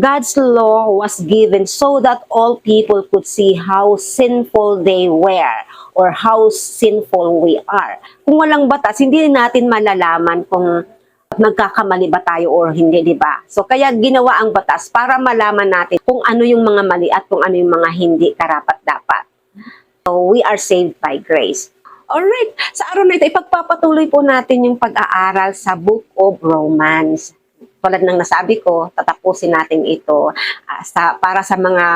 God's law was given so that all people could see how sinful they were or how sinful we are. Kung walang batas, hindi natin malalaman kung nagkakamali ba tayo or hindi, di ba? So, kaya ginawa ang batas para malaman natin kung ano yung mga mali at kung ano yung mga hindi karapat-dapat. So, we are saved by grace. Alright, sa araw na ito, ipagpapatuloy po natin yung pag-aaral sa Book of Romans. Tulad ng nasabi ko, tatapusin natin ito para sa mga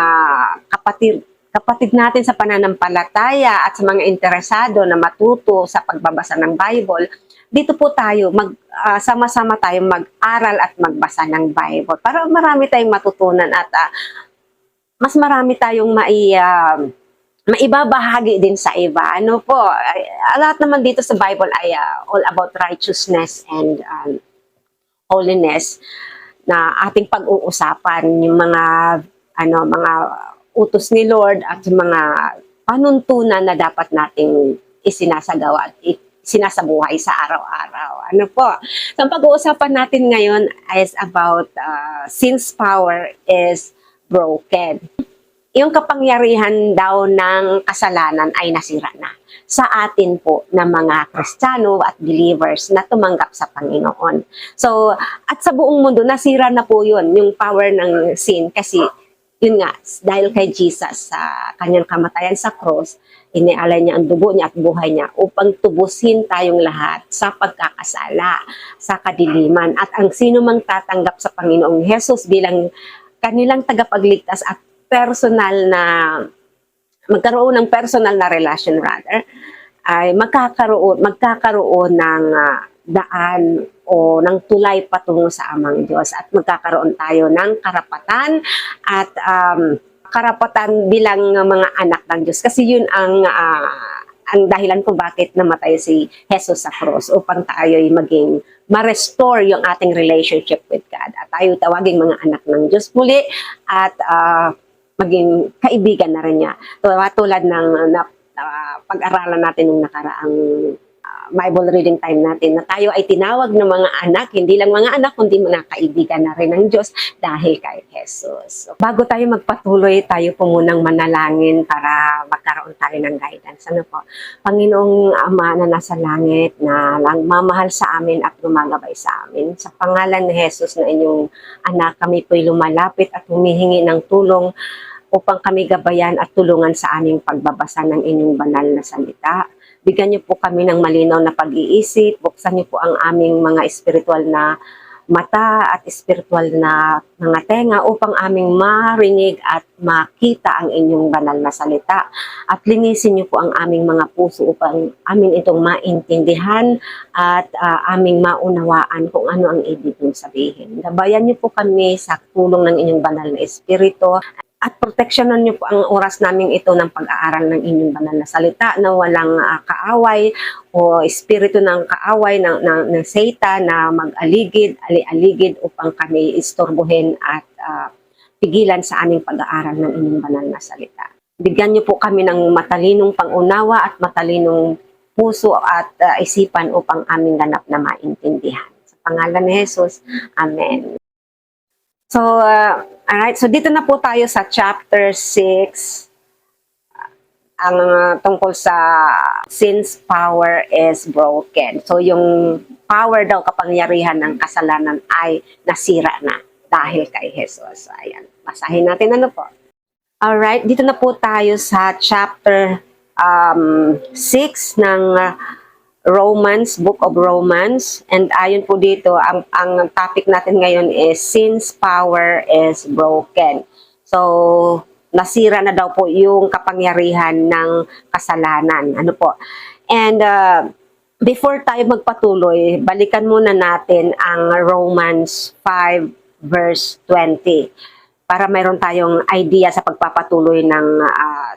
kapatid natin sa pananampalataya at sa mga interesado na matuto sa pagbabasa ng Bible. Dito po tayo, sama-sama tayo mag-aral at magbasa ng Bible para marami tayong matutunan at mas marami tayong maibabahagi din sa iba. Ano po, lahat naman dito sa Bible ay all about righteousness and holiness na ating pag-uusapan, yung mga utos ni Lord at mga panuntunan na dapat nating isinasagawa at sinasabuhay sa araw-araw. Ano po? So, ang pag-uusapan natin ngayon is about sin's power is broken. Yung kapangyarihan daw ng kasalanan ay nasira na sa atin po na mga Kristiyano at believers na tumanggap sa Panginoon. So, at sa buong mundo, nasira na po yun, yung power ng sin. Kasi, yun nga, dahil kay Jesus sa kanyang kamatayan sa cross, inialay niya ang dugo niya at buhay niya upang tubusin tayong lahat sa pagkakasala, sa kadiliman. At ang sino mang tatanggap sa Panginoong Jesus bilang kanilang tagapagligtas at magkaroon ng personal na relation rather, ay magkakaroon ng daan o ng tulay patungo sa Amang Diyos at magkakaroon tayo ng karapatan at karapatan bilang mga anak ng Diyos. Kasi yun ang dahilan kung bakit namatay si Jesus sa cross upang tayo'y ma-restore yung ating relationship with God at tayo tawaging mga anak ng Diyos muli at maging kaibigan na rin niya. Tulad ng pag-aralan natin nung nakaraang Bible reading time natin na tayo ay tinawag ng mga anak, hindi lang mga anak, kundi mga kaibigan na rin ng Diyos dahil kay Jesus. So, bago tayo magpatuloy, tayo po munang manalangin para magkaroon tayo ng guidance. Ano po? Panginoong Ama na nasa langit, na mamahal sa amin at gumagabay sa amin. Sa pangalan ni Jesus na inyong anak, kami po'y lumalapit at humihingi ng tulong upang kami gabayan at tulungan sa aming pagbabasa ng inyong banal na salita. Bigyan niyo po kami ng malinaw na pag-iisip, buksan niyo po ang aming mga espiritual na mata at espiritual na mga tenga upang aming marinig at makita ang inyong banal na salita. At linisin niyo po ang aming mga puso upang amin itong maintindihan at aming maunawaan kung ano ang ibig niyong sabihin. Gabayan niyo po kami sa tulong ng inyong banal na espiritu at proteksyonan niyo po ang oras namin ito ng pag-aaral ng inyong banal na salita na walang kaaway o espiritu ng kaaway ng Satan na mag-aligid upang kami istorbohin at pigilan sa aming pag-aaral ng inyong banal na salita. Bigyan niyo po kami ng matalinong pangunawa at matalinong puso at isipan upang aming ganap na maintindihan. Sa pangalan ni Jesus, Amen. So, alright. So, dito na po tayo sa chapter 6. Ang tungkol sa sin's power is broken. So, yung power daw, kapangyarihan ng kasalanan ay nasira na dahil kay Jesus. So, ayan. Basahin natin ano po. Alright. Dito na po tayo sa chapter 6 ng Romans, Book of Romans, and ayon po dito, ang topic natin ngayon is sin's power is broken. So, nasira na daw po yung kapangyarihan ng kasalanan. Ano po? And before tayo magpatuloy, balikan muna natin ang Romans 5 verse 20 para mayroon tayong idea sa pagpapatuloy ng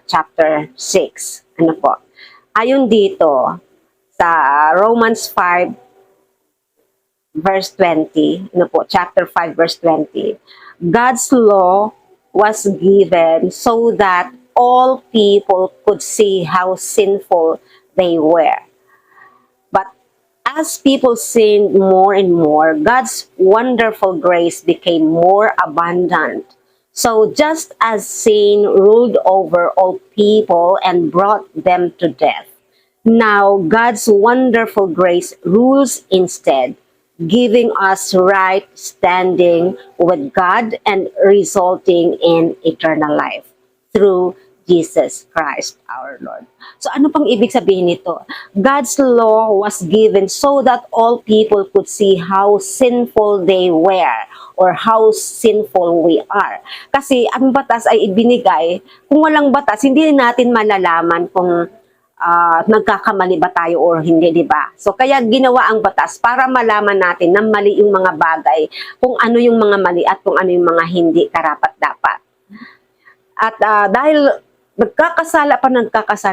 chapter 6. Ano po? Ayon dito, sa Romans 5 verse 20, ano po, chapter 5 verse 20, God's law was given so that all people could see how sinful they were. But as people sinned more and more, God's wonderful grace became more abundant. So just as sin ruled over all people and brought them to death, now God's wonderful grace rules instead, giving us right standing with God and resulting in eternal life through Jesus Christ our Lord. So ano pang ibig sabihin nito? God's law was given so that all people could see how sinful they were or how sinful we are. Kasi ang batas ay ibinigay, kung walang batas, hindi natin malalaman kung nagkakamali ba tayo or hindi, di ba? So, kaya ginawa ang batas para malaman natin na mali yung mga bagay, kung ano yung mga mali at kung ano yung mga hindi karapat-dapat. At dahil nagkakasala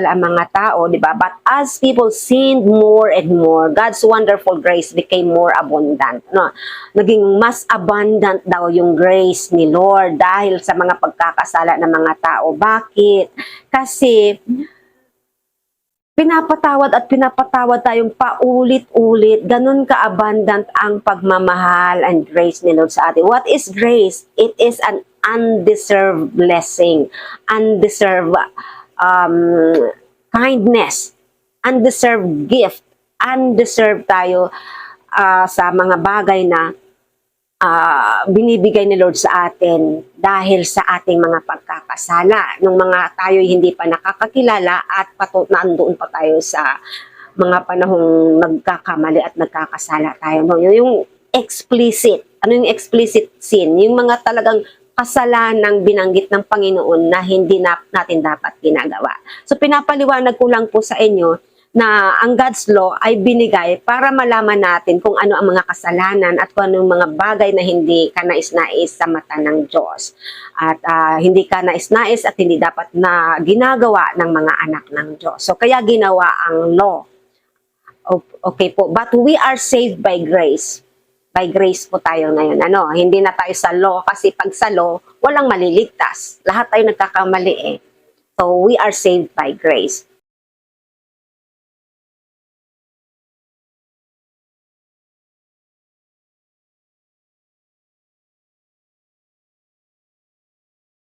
ang mga tao, di ba? But as people sinned more and more, God's wonderful grace became more abundant. No? Naging mas abundant daw yung grace ni Lord dahil sa mga pagkakasala ng mga tao. Bakit? Kasi pinapatawad at pinapatawad tayong paulit-ulit. Ganun ka-abundant ang pagmamahal and grace ni Lord sa atin. What is grace? It is an undeserved blessing, undeserved kindness, undeserved gift, undeserved tayo sa mga bagay na binibigay ni Lord sa atin dahil sa ating mga pagkakasala. Nung mga tayo hindi pa nakakakilala at nandoon pa tayo sa mga panahong nagkakamali at nagkakasala tayo. No? Yung explicit, ano yung explicit sin? Yung mga talagang kasalanang binanggit ng Panginoon na hindi natin dapat ginagawa. So pinapaliwanag ko lang po sa inyo na ang God's law ay binigay para malaman natin kung ano ang mga kasalanan at kung ano ang mga bagay na hindi kanais-nais sa mata ng Diyos. At hindi kanais-nais at hindi dapat na ginagawa ng mga anak ng Diyos. So kaya ginawa ang law. Okay po, but we are saved by grace. By grace po tayo ngayon. Hindi na tayo sa law kasi pag sa law, walang maliligtas. Lahat tayo nagkakamali eh. So we are saved by grace.